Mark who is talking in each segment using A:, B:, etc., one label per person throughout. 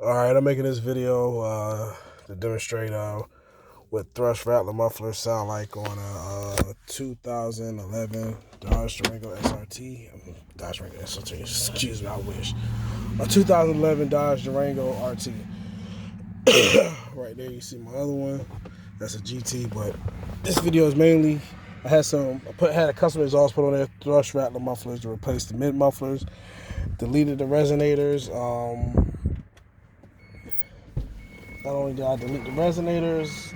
A: Alright, I'm making this video to demonstrate what thrush rattler mufflers sound like on a 2011 Dodge Durango SRT. Dodge Durango SRT, excuse me, I wish. A 2011 Dodge Durango RT. Right there you see my other one. That's a GT, but this video is mainly, I had a custom exhaust put on there, thrush rattler mufflers to replace the mid mufflers. Deleted the resonators. Not only did I delete the resonators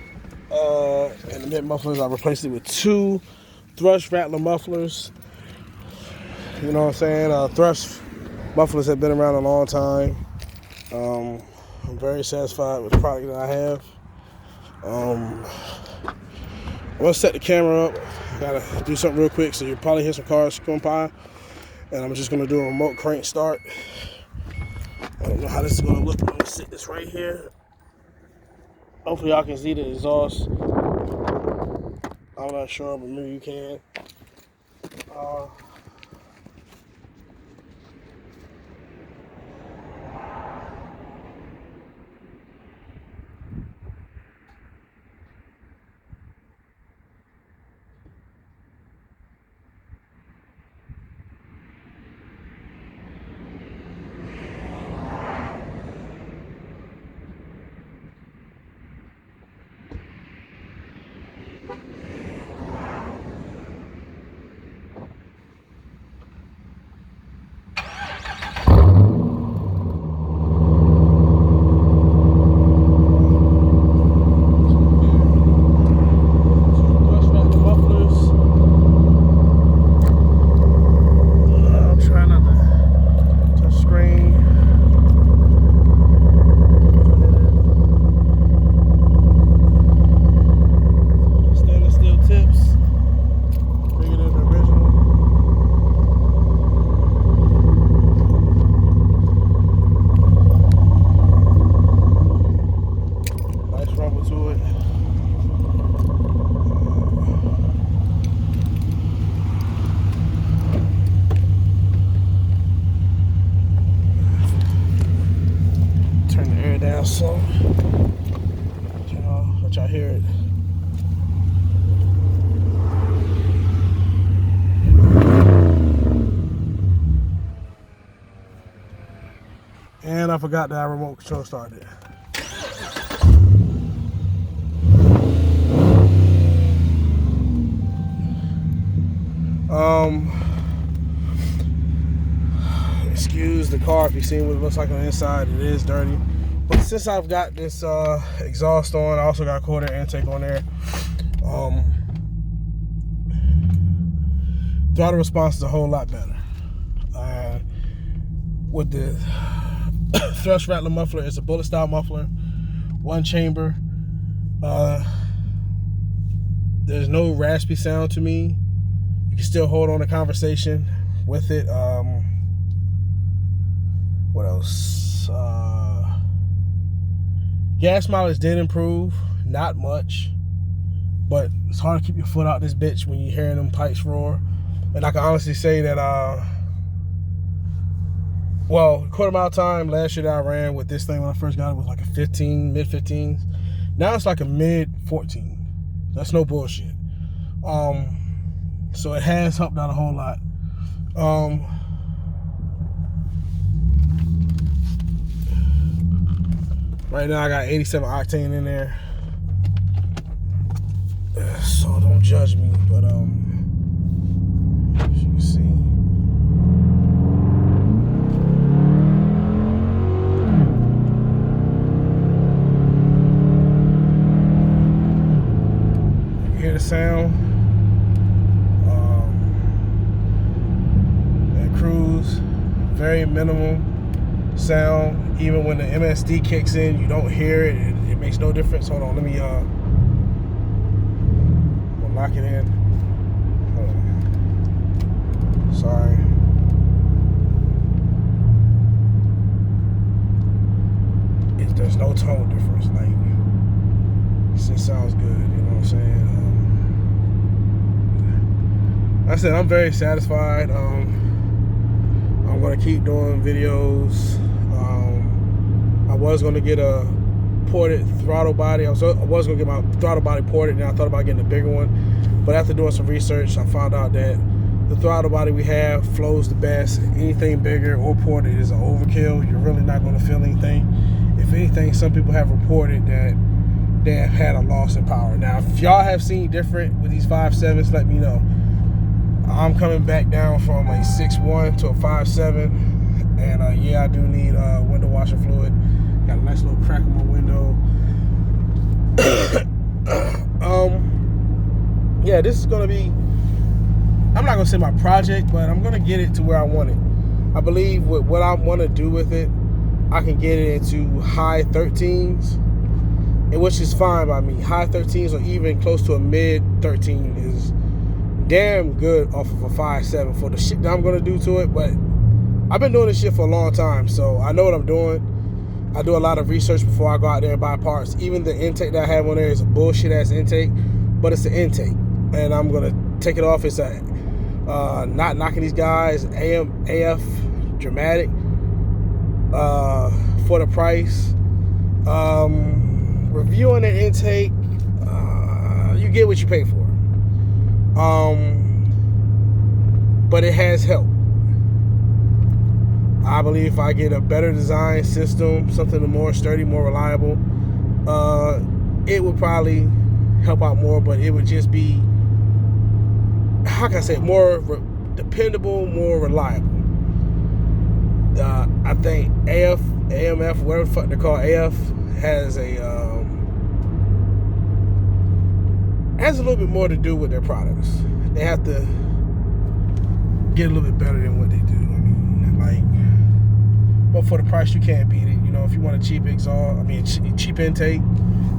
A: and the mid mufflers, I replaced it with two thrush rattler mufflers. You know what I'm saying? Thrush mufflers have been around a long time. I'm very satisfied with the product that I have. I'm gonna set the camera up. I gotta do something real quick, so you'll probably hear some cars going by. And I'm just gonna do a remote crank start. I don't know how this is gonna look. I'm gonna sit this right here. Hopefully y'all can see the exhaust. I'm not sure, but maybe you can. To it. Turn the air down some. Let y'all hear it. And I forgot that I remote control started. Excuse the car if you see what it looks like on the inside. It is dirty, but since I've got this exhaust on, I also got a quarter intake on there. Throttle response is a whole lot better. With the thrush rattler muffler, it's a bullet style muffler, one chamber. There's no raspy sound to me. You can still hold on a conversation with it. What else? Gas mileage did improve, not much, but it's hard to keep your foot out this bitch when you're hearing them pipes roar. And I can honestly say that, well, quarter mile time last year that I ran with this thing when I first got it was like a 15, mid 15s. Now it's like a mid 14. That's no bullshit. So it has helped out a whole lot. Right now I got 87 octane in there. So don't judge me, but as you can see. You hear the sound? And cruise, very minimum sound. Even when the MSD kicks in, you don't hear it. It makes no difference. Hold on, let me we'll lock it in. Sorry. There's no tone difference. Like, it just sounds good. You know what I'm saying? Like I said, I'm very satisfied. I'm gonna keep doing videos. I was going to get a ported throttle body. I was going to get my throttle body ported, and I thought about getting a bigger one. But after doing some research, I found out that the throttle body we have flows the best. Anything bigger or ported is an overkill. You're really not going to feel anything. If anything, some people have reported that they have had a loss in power. Now, if y'all have seen different with these 5.7s, let me know. I'm coming back down from a 6.1 to a 5.7, and yeah, I do need window washer fluid. Got a nice little crack in my window. Yeah, this is gonna be, I'm not gonna say my project, but I'm gonna get it to where I want it. I believe with what I want to do with it, I can get it into high 13s, and which is fine by me. High 13s or even close to a mid 13 is damn good off of a 5.7 for the shit that I'm gonna do to it. But I've been doing this shit for a long time, so I know what I'm doing. I do a lot of research before I go out there and buy parts. Even the intake that I have on there is a bullshit ass intake, but it's an intake, and I'm gonna take it off. It's a not knocking these guys, AF dramatic for the price. Reviewing the intake, you get what you pay for. But it has helped. I believe if I get a better design system, something more sturdy, more reliable, it would probably help out more, but it would just be, how can I say it, more dependable, more reliable. I think AMF, whatever the fuck they call AF, has a little bit more to do with their products. They have to get a little bit better than what they do. I mean, like, but for the price, you can't beat it. You know, if you want a cheap exhaust, I mean, cheap intake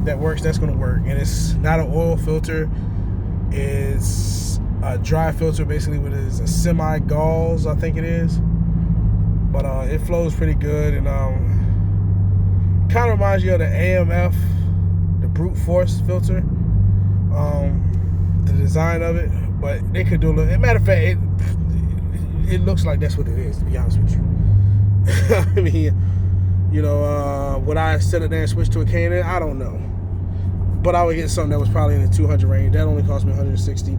A: that works, that's going to work. And it's not an oil filter. It's a dry filter, basically, with a semi-gauze, I think it is. But it flows pretty good, and kind of reminds you of the AMF, the brute force filter. The design of it, but they could do a little. As a matter of fact, it looks like that's what it is, to be honest with you. I mean, you know, would I set it there and switch to a K&N? I don't know, but I would get something that was probably in the 200 range. That only cost me 160.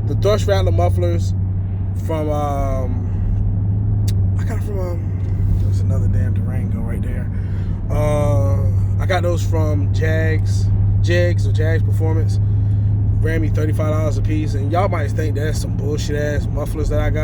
A: The thrush rattler mufflers from I got it from there's another damn Durango right there. I got those from Jags Performance. Ran me $35 a piece, and y'all might think that's some bullshit ass mufflers that I got.